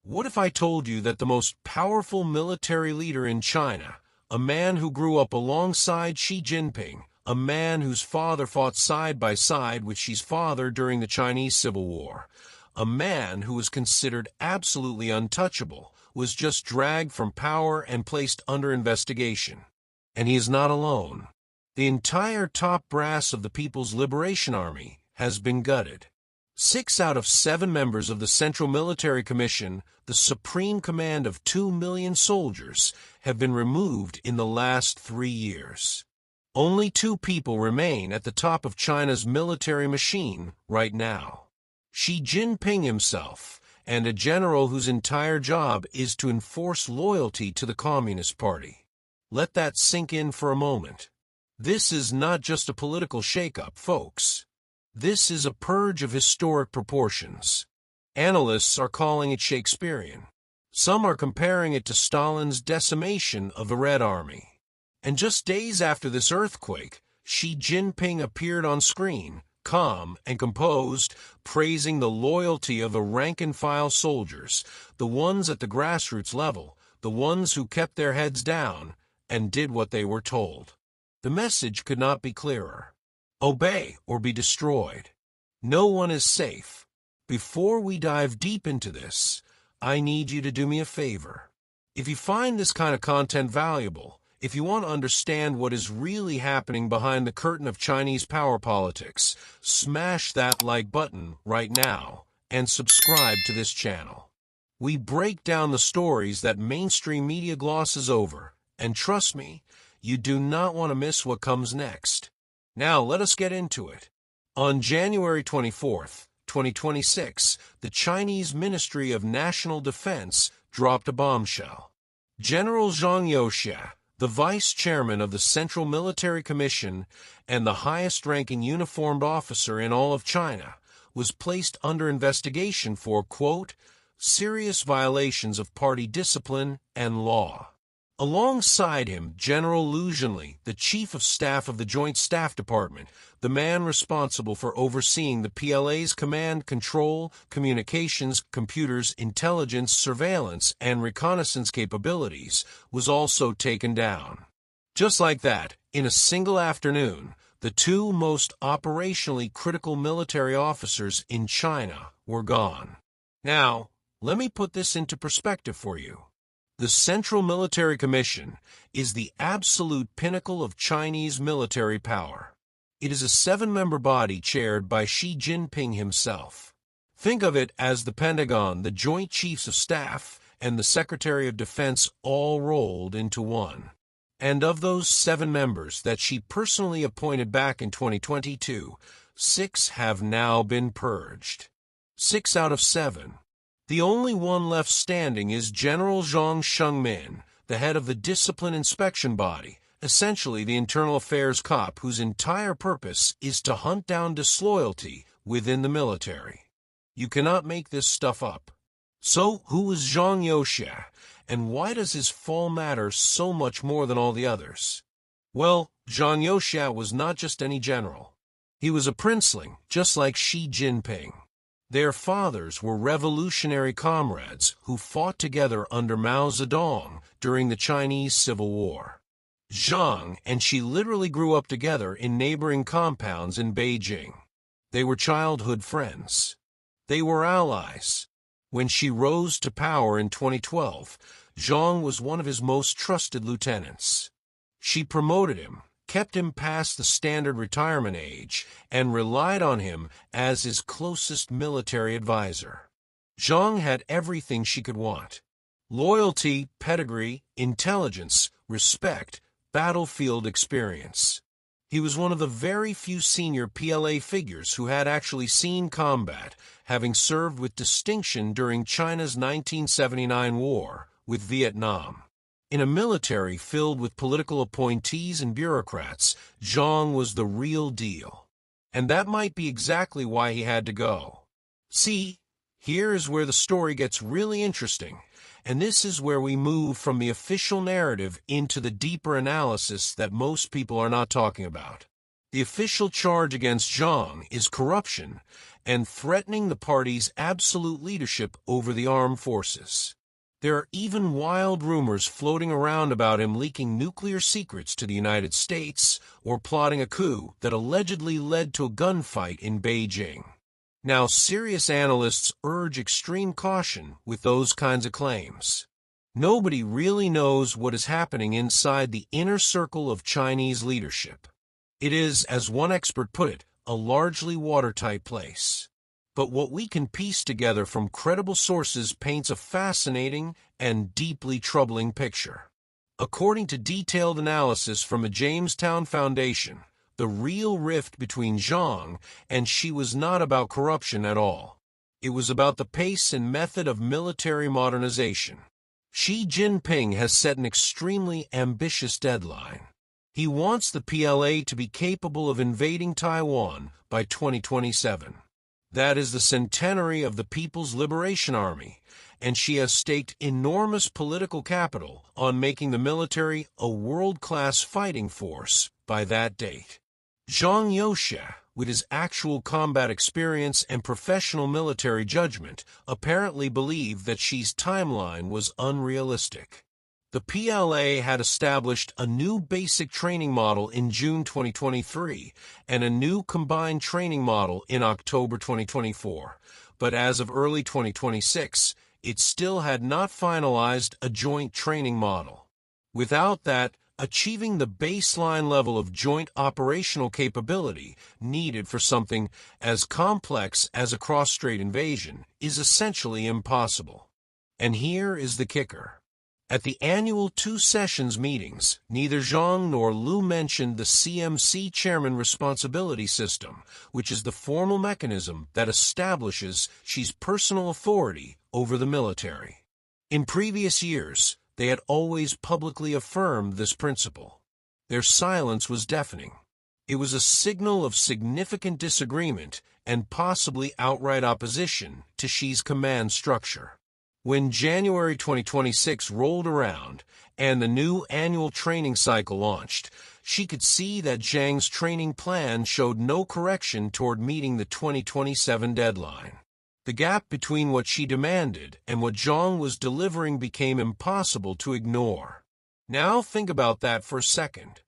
What if I told you that the most powerful military leader in China, a man who grew up alongside Xi Jinping, a man whose father fought side by side with Xi's father during the Chinese Civil War, a man who was considered absolutely untouchable, was just dragged from power and placed under investigation? And he is not alone. The entire top brass of the People's Liberation Army has been gutted. 6 out of 7 members of the Central Military Commission, the supreme command of 2 million soldiers, have been removed in the last 3 years. Only 2 people remain at the top of China's military machine right now: Xi Jinping himself, and a general whose entire job is to enforce loyalty to the Communist Party. Let that sink in for a moment. This is not just a political shakeup, folks. This is a purge of historic proportions. Analysts are calling it Shakespearean. Some are comparing it to Stalin's decimation of the Red Army. And just days after this earthquake, Xi Jinping appeared on screen, calm and composed, praising the loyalty of the rank-and-file soldiers, the ones at the grassroots level, the ones who kept their heads down and did what they were told. The message could not be clearer. Obey or be destroyed. No one is safe. Before we dive deep into this, I need you to do me a favor. If you find this kind of content valuable, if you want to understand what is really happening behind the curtain of Chinese power politics, smash that like button right now and subscribe to this channel. We break down the stories that mainstream media glosses over, and trust me, you do not want to miss what comes next. Now, let us get into it. On January 24th, 2026, the Chinese Ministry of National Defense dropped a bombshell. General Zhang Youxia, the vice chairman of the Central Military Commission and the highest-ranking uniformed officer in all of China, was placed under investigation for, quote, serious violations of party discipline and law. Alongside him, General Liu Zhenli, the Chief of Staff of the Joint Staff Department, the man responsible for overseeing the PLA's command, control, communications, computers, intelligence, surveillance, and reconnaissance capabilities, was also taken down. Just like that, in a single afternoon, the 2 most operationally critical military officers in China were gone. Now, let me put this into perspective for you. The Central Military Commission is the absolute pinnacle of Chinese military power. It is a 7-member body chaired by Xi Jinping himself. Think of it as the Pentagon, the Joint Chiefs of Staff, and the Secretary of Defense all rolled into one. And of those 7 members that Xi personally appointed back in 2022, 6 have now been purged. 6 out of 7. The only one left standing is General Zhang Shengmin, the head of the Discipline Inspection Body, essentially the internal affairs cop whose entire purpose is to hunt down disloyalty within the military. You cannot make this stuff up. So, who is Zhang Youxia, and why does his fall matter so much more than all the others? Well, Zhang Youxia was not just any general. He was a princeling, just like Xi Jinping. Their fathers were revolutionary comrades who fought together under Mao Zedong during the Chinese Civil War. Zhang and Xi literally grew up together in neighboring compounds in Beijing. They were childhood friends. They were allies. When Xi rose to power in 2012, Zhang was one of his most trusted lieutenants. Xi promoted him, kept him past the standard retirement age, and relied on him as his closest military advisor. Zhang had everything she could want: loyalty, pedigree, intelligence, respect, battlefield experience. He was one of the very few senior PLA figures who had actually seen combat, having served with distinction during China's 1979 war with Vietnam. In a military filled with political appointees and bureaucrats, Zhang was the real deal. And that might be exactly why he had to go. See, here is where the story gets really interesting, and this is where we move from the official narrative into the deeper analysis that most people are not talking about. The official charge against Zhang is corruption and threatening the party's absolute leadership over the armed forces. There are even wild rumors floating around about him leaking nuclear secrets to the United States or plotting a coup that allegedly led to a gunfight in Beijing. Now, serious analysts urge extreme caution with those kinds of claims. Nobody really knows what is happening inside the inner circle of Chinese leadership. It is, as one expert put it, a largely watertight place. But what we can piece together from credible sources paints a fascinating and deeply troubling picture. According to detailed analysis from a Jamestown Foundation, the real rift between Zhang and Xi was not about corruption at all. It was about the pace and method of military modernization. Xi Jinping has set an extremely ambitious deadline. He wants the PLA to be capable of invading Taiwan by 2027. That is the centenary of the People's Liberation Army, and she has staked enormous political capital on making the military a world-class fighting force by that date. Zhang Youxia, with his actual combat experience and professional military judgment, apparently believed that Xi's timeline was unrealistic. The PLA had established a new basic training model in June 2023 and a new combined training model in October 2024, but as of early 2026, it still had not finalized a joint training model. Without that, achieving the baseline level of joint operational capability needed for something as complex as a cross-strait invasion is essentially impossible. And here is the kicker. At the annual two-sessions meetings, neither Zhang nor Liu mentioned the CMC Chairman Responsibility System, which is the formal mechanism that establishes Xi's personal authority over the military. In previous years, they had always publicly affirmed this principle. Their silence was deafening. It was a signal of significant disagreement and possibly outright opposition to Xi's command structure. When January 2026 rolled around and the new annual training cycle launched, she could see that Zhang's training plan showed no correction toward meeting the 2027 deadline. The gap between what she demanded and what Zhang was delivering became impossible to ignore. Now think about that for a second.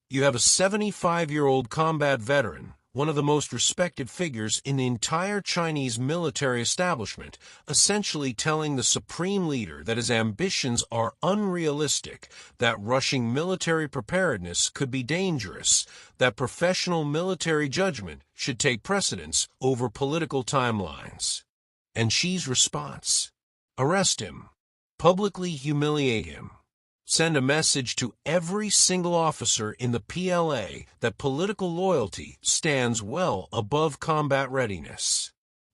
You have a 75-year-old combat veteran, one of the most respected figures in the entire Chinese military establishment, essentially telling the supreme leader that his ambitions are unrealistic, that rushing military preparedness could be dangerous, that professional military judgment should take precedence over political timelines. And Xi's response: arrest him, publicly humiliate him. Send a message to every single officer in the PLA that political loyalty stands well above combat readiness.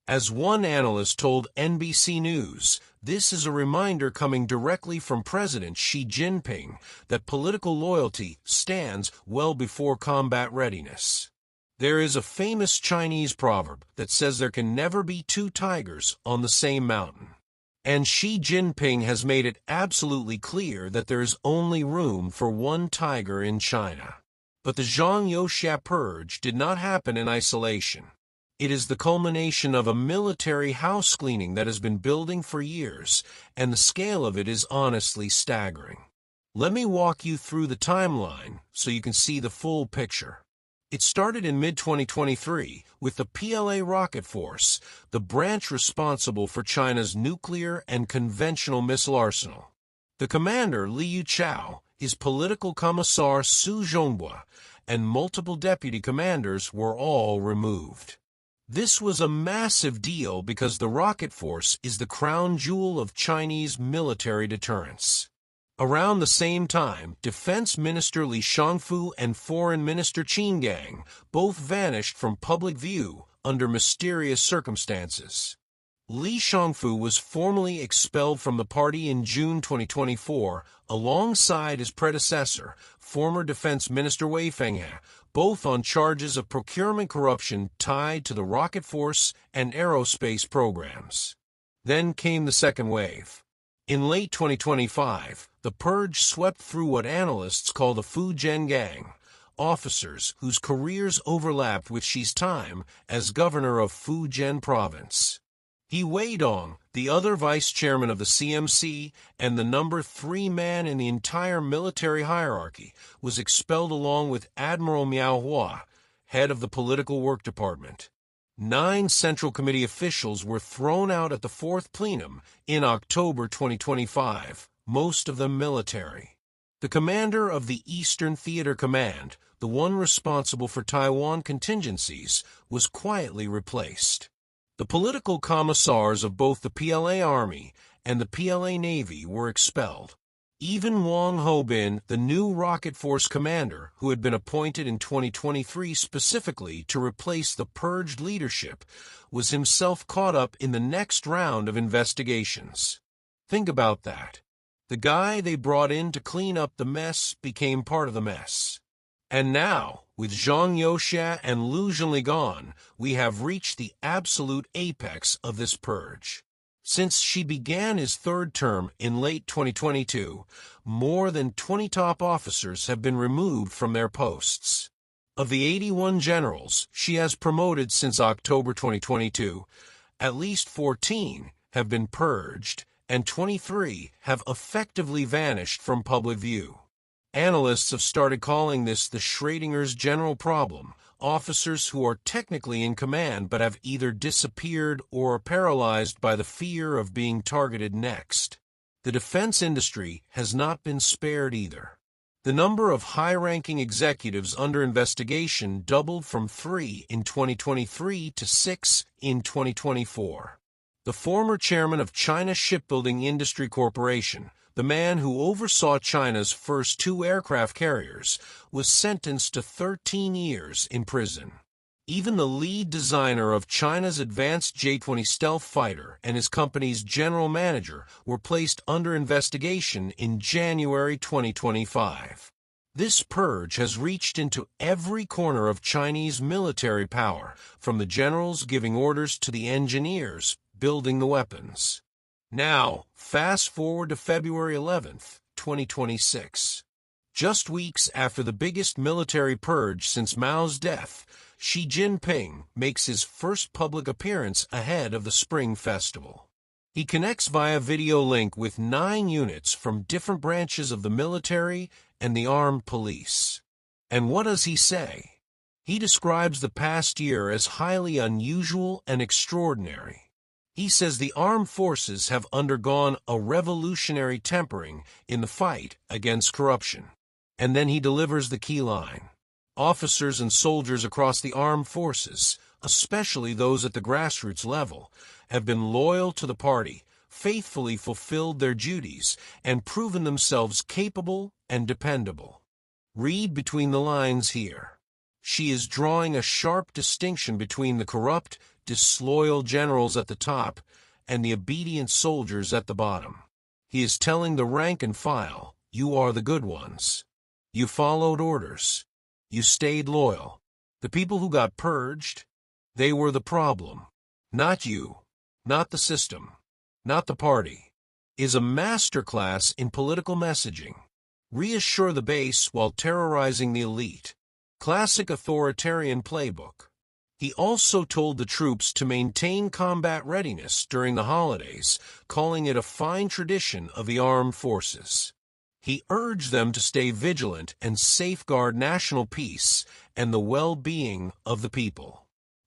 As one analyst told NBC News, this is a reminder coming directly from President Xi Jinping that political loyalty stands well before combat readiness. There is a famous Chinese proverb that says there can never be two tigers on the same mountain. And Xi Jinping has made it absolutely clear that there is only room for one tiger in China. But the Zhang Youxia purge did not happen in isolation. It is the culmination of a military house cleaning that has been building for years, and the scale of it is honestly staggering. Let me walk you through the timeline so you can see the full picture. It started in mid-2023 with the PLA Rocket Force, the branch responsible for China's nuclear and conventional missile arsenal. The commander, Liu Chao, his political commissar, Su Zhonghua, and multiple deputy commanders were all removed. This was a massive deal because the Rocket Force is the crown jewel of Chinese military deterrence. Around the same time, Defense Minister Li Shangfu and Foreign Minister Qin Gang both vanished from public view under mysterious circumstances. Li Shangfu was formally expelled from the party in June 2024 alongside his predecessor, former Defense Minister Wei Fenghe, both on charges of procurement corruption tied to the rocket force and aerospace programs. Then came the second wave. In late 2025, the purge swept through what analysts call the Fujian Gang, officers whose careers overlapped with Xi's time as governor of Fujian province. He Wei Dong, the other vice chairman of the CMC and the number 3 man in the entire military hierarchy, was expelled along with Admiral Miao Hua, head of the political work department. 9 Central Committee officials were thrown out at the 4th plenum in October 2025, most of them military. The commander of the Eastern Theater Command, the one responsible for Taiwan contingencies, was quietly replaced. The political commissars of both the PLA Army and the PLA Navy were expelled. Even Wang Hobin, the new Rocket Force commander, who had been appointed in 2023 specifically to replace the purged leadership, was himself caught up in the next round of investigations. Think about that. The guy they brought in to clean up the mess became part of the mess. And now, with Zhang Youxia and Liu Zhenli gone, we have reached the absolute apex of this purge. Since Xi began his 3rd term in late 2022, more than 20 top officers have been removed from their posts. Of the 81 generals Xi has promoted since October 2022, at least 14 have been purged, and 23 have effectively vanished from public view. Analysts have started calling this the Schrödinger's general problem, officers who are technically in command but have either disappeared or are paralyzed by the fear of being targeted next. The defense industry has not been spared either. The number of high-ranking executives under investigation doubled from 3 in 2023 to 6 in 2024. The former chairman of China Shipbuilding Industry Corporation, the man who oversaw China's first 2 aircraft carriers, was sentenced to 13 years in prison. Even the lead designer of China's advanced J-20 stealth fighter and his company's general manager were placed under investigation in January 2025. This purge has reached into every corner of Chinese military power, from the generals giving orders to the engineers building the weapons. Now, fast forward to February 11th, 2026. Just weeks after the biggest military purge since Mao's death, Xi Jinping makes his first public appearance ahead of the Spring Festival. He connects via video link with 9 units from different branches of the military and the armed police. And what does he say? He describes the past year as highly unusual and extraordinary. He says the armed forces have undergone a revolutionary tempering in the fight against corruption. And then he delivers the key line. Officers and soldiers across the armed forces, especially those at the grassroots level, have been loyal to the party, faithfully fulfilled their duties, and proven themselves capable and dependable. Read between the lines here. She is drawing a sharp distinction between the corrupt, disloyal generals at the top and the obedient soldiers at the bottom. He is telling the rank and file, you are the good ones. You followed orders. You stayed loyal. The people who got purged, they were the problem. Not you, not the system, not the party. Is a masterclass in political messaging. Reassure the base while terrorizing the elite. Classic authoritarian playbook. He also told the troops to maintain combat readiness during the holidays, calling it a fine tradition of the armed forces. He urged them to stay vigilant and safeguard national peace and the well-being of the people.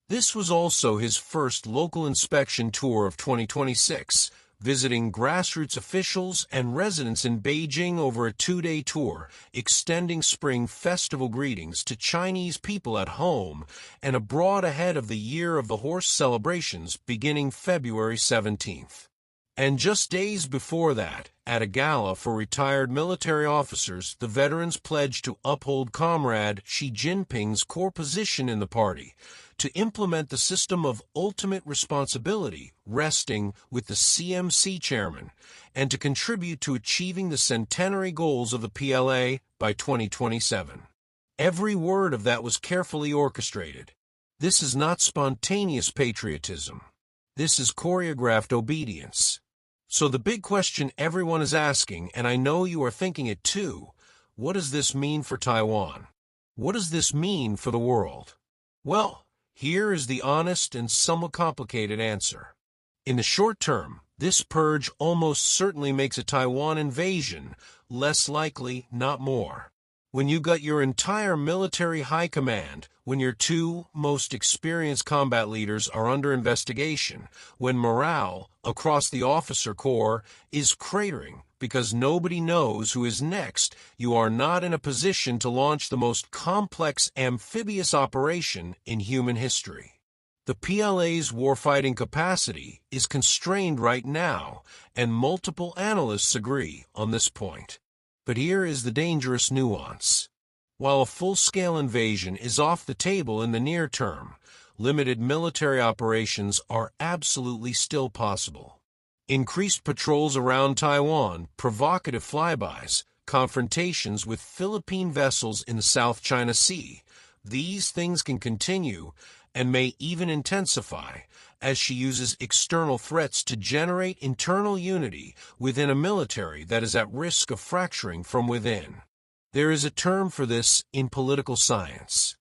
This was also his first local inspection tour of 2026, visiting grassroots officials and residents in Beijing over a 2-day tour, extending Spring Festival greetings to Chinese people at home and abroad ahead of the Year of the Horse celebrations beginning February 17th. And just days before that, at a gala for retired military officers, the veterans pledged to uphold Comrade Xi Jinping's core position in the party, to implement the system of ultimate responsibility resting with the CMC chairman, and to contribute to achieving the centenary goals of the PLA by 2027. Every word of that was carefully orchestrated. This is not spontaneous patriotism. This is choreographed obedience. So the big question everyone is asking, and I know you are thinking it too, what does this mean for Taiwan? What does this mean for the world? Well, here is the honest and somewhat complicated answer. In the short term, this purge almost certainly makes a Taiwan invasion less likely, not more. When you got your entire military high command, when your two most experienced combat leaders are under investigation, when morale across the officer corps is cratering because nobody knows who is next, you are not in a position to launch the most complex amphibious operation in human history. The PLA's warfighting capacity is constrained right now, and multiple analysts agree on this point. But here is the dangerous nuance. While a full-scale invasion is off the table in the near term, limited military operations are absolutely still possible. Increased patrols around Taiwan, provocative flybys, confrontations with Philippine vessels in the South China Sea, these things can continue and may even intensify as she uses external threats to generate internal unity within a military that is at risk of fracturing from within. There is a term for this in political science.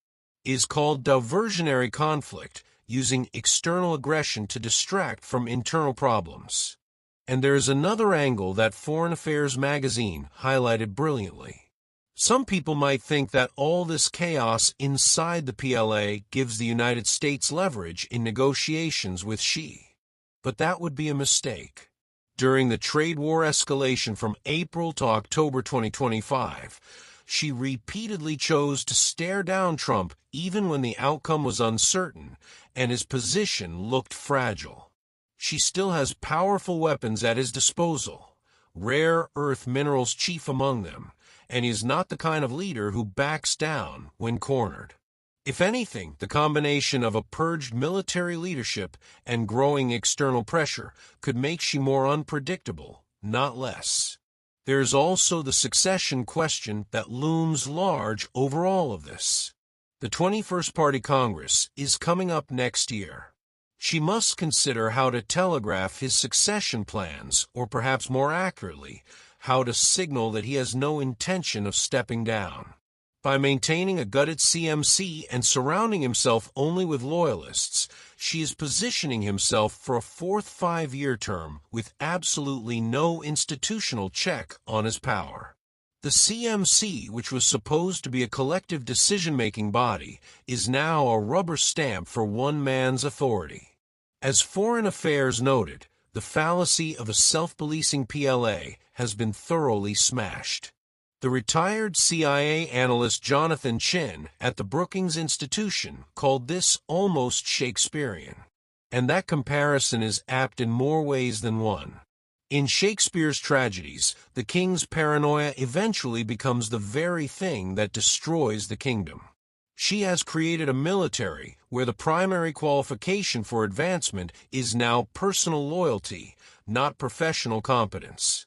It is called diversionary conflict, using external aggression to distract from internal problems. And there is another angle that Foreign Affairs magazine highlighted brilliantly. Some people might think that all this chaos inside the PLA gives the United States leverage in negotiations with Xi. But that would be a mistake. During the trade war escalation from April to October 2025, Xi repeatedly chose to stare down Trump even when the outcome was uncertain and his position looked fragile. Xi still has powerful weapons at his disposal, rare earth minerals chief among them, and he is not the kind of leader who backs down when cornered. If anything, the combination of a purged military leadership and growing external pressure could make Xi more unpredictable, not less. There is also the succession question that looms large over all of this. The 21st Party Congress is coming up next year. Xi must consider how to telegraph his succession plans, or perhaps more accurately, how to signal that he has no intention of stepping down. By maintaining a gutted CMC and surrounding himself only with loyalists, Xi is positioning himself for a fourth five-year term with absolutely no institutional check on his power. The CMC, which was supposed to be a collective decision-making body, is now a rubber stamp for one man's authority. As Foreign Affairs noted, the fallacy of a self-policing PLA has been thoroughly smashed. The retired CIA analyst Jonathan Chin at the Brookings Institution called this almost Shakespearean. And that comparison is apt in more ways than one. In Shakespeare's tragedies, the king's paranoia eventually becomes the very thing that destroys the kingdom. Xi has created a military where the primary qualification for advancement is now personal loyalty, not professional competence.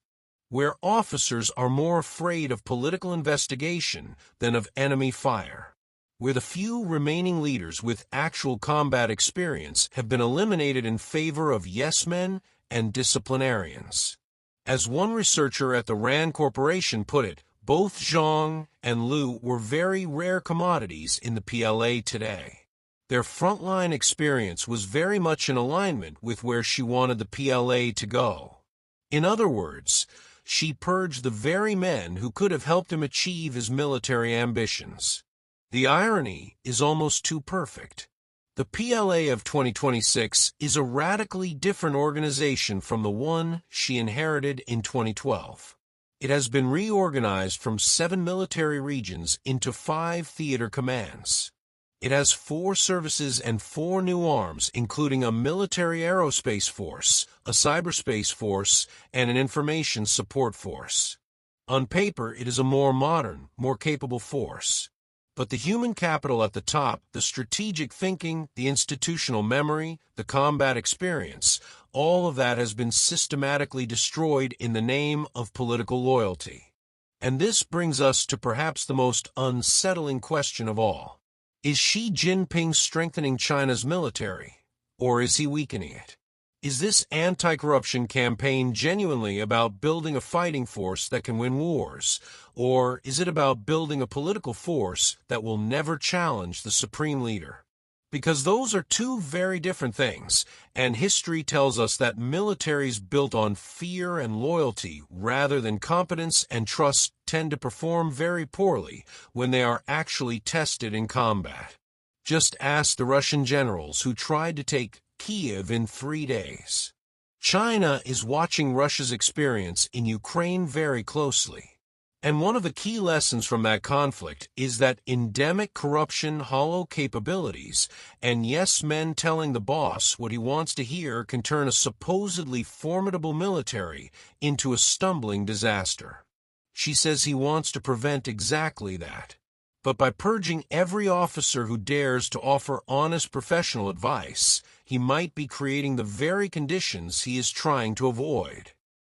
Where officers are more afraid of political investigation than of enemy fire. Where the few remaining leaders with actual combat experience have been eliminated in favor of yes-men and disciplinarians. As one researcher at the Rand Corporation put it, both Zhang and Liu were very rare commodities in the PLA today. Their frontline experience was very much in alignment with where Xi wanted the PLA to go. In other words, Xi purged the very men who could have helped him achieve his military ambitions. The irony is almost too perfect. The PLA of 2026 is a radically different organization from the one Xi inherited in 2012. It has been reorganized from 7 military regions into 5 theater commands. It has 4 services and 4 new arms, including a military aerospace force, a cyberspace force, and an information support force. On paper, it is a more modern, more capable force. But the human capital at the top, the strategic thinking, the institutional memory, the combat experience, all of that has been systematically destroyed in the name of political loyalty. And this brings us to perhaps the most unsettling question of all. Is Xi Jinping strengthening China's military, or is he weakening it? Is this anti-corruption campaign genuinely about building a fighting force that can win wars, or is it about building a political force that will never challenge the supreme leader? Because those are two very different things, and history tells us that militaries built on fear and loyalty rather than competence and trust tend to perform very poorly when they are actually tested in combat. Just ask the Russian generals who tried to take Kiev in 3 days. China is watching Russia's experience in Ukraine very closely. And one of the key lessons from that conflict is that endemic corruption, hollow capabilities, and yes men telling the boss what he wants to hear can turn a supposedly formidable military into a stumbling disaster. She says he wants to prevent exactly that. But by purging every officer who dares to offer honest professional advice, he might be creating the very conditions he is trying to avoid.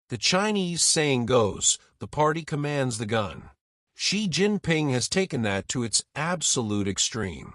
The Chinese saying goes, the party commands the gun. Xi Jinping has taken that to its absolute extreme.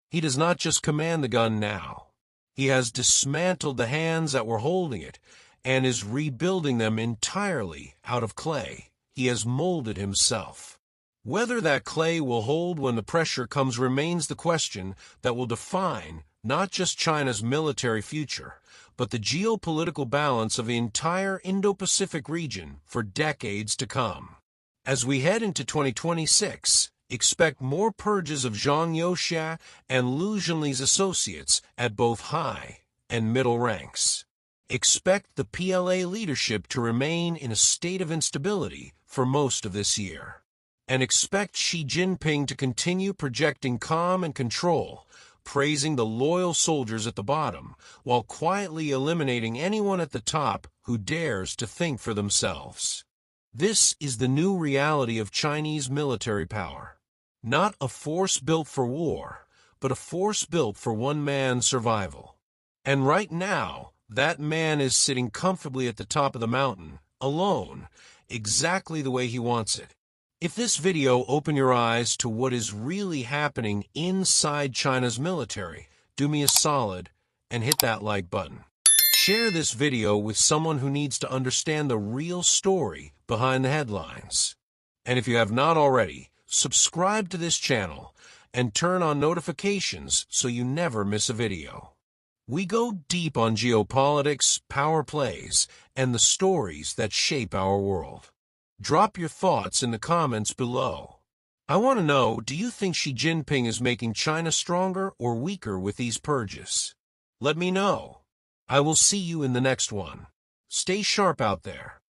He does not just command the gun now. He has dismantled the hands that were holding it and is rebuilding them entirely out of clay he has molded himself. Whether that clay will hold when the pressure comes remains the question that will define not just China's military future, but the geopolitical balance of the entire Indo-Pacific region for decades to come. As we head into 2026, expect more purges of Zhang Youxia and Liu Zhenli's associates at both high and middle ranks. Expect the PLA leadership to remain in a state of instability for most of this year. And expect Xi Jinping to continue projecting calm and control, praising the loyal soldiers at the bottom, while quietly eliminating anyone at the top who dares to think for themselves. This is the new reality of Chinese military power. Not a force built for war, but a force built for one man's survival. And right now, that man is sitting comfortably at the top of the mountain, alone, exactly the way he wants it. If this video opened your eyes to what is really happening inside China's military, do me a solid and hit that like button. Share this video with someone who needs to understand the real story behind the headlines. And if you have not already, subscribe to this channel and turn on notifications so you never miss a video. We go deep on geopolitics, power plays, and the stories that shape our world. Drop your thoughts in the comments below. I want to know, do you think Xi Jinping is making China stronger or weaker with these purges? Let me know. I will see you in the next one. Stay sharp out there.